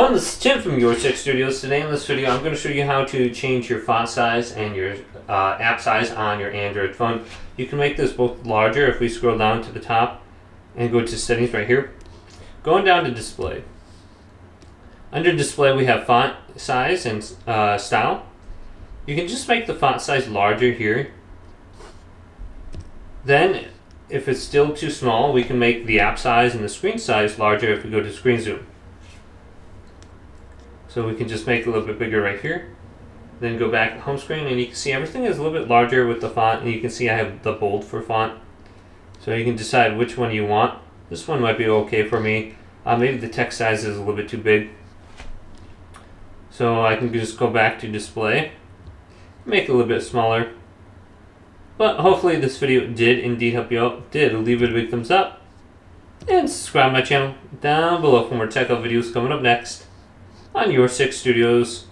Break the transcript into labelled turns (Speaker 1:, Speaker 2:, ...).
Speaker 1: everyone, this is Tim from Your 6 Studios. Today in this video I'm going to show you how to change your font size and your app size on your Android phone. You can make this both larger if we scroll down to the top and go to settings right here. Going down to display. Under display we have font size and style. You can just make the font size larger here. Then if it's still too small, we can make the app size and the screen size larger if we go to screen zoom. So we can just make it a little bit bigger right here. Then go back to home screen and you can see everything is a little bit larger with the font, and you can see I have the bold for font. So you can decide which one you want. This one might be okay for me. Maybe the text size is a little bit too big. So I can just go back to display, make it a little bit smaller. But hopefully this video did indeed help you out. Leave it a big thumbs up and subscribe to my channel down below for more tech videos coming up next on Your 6 Studios.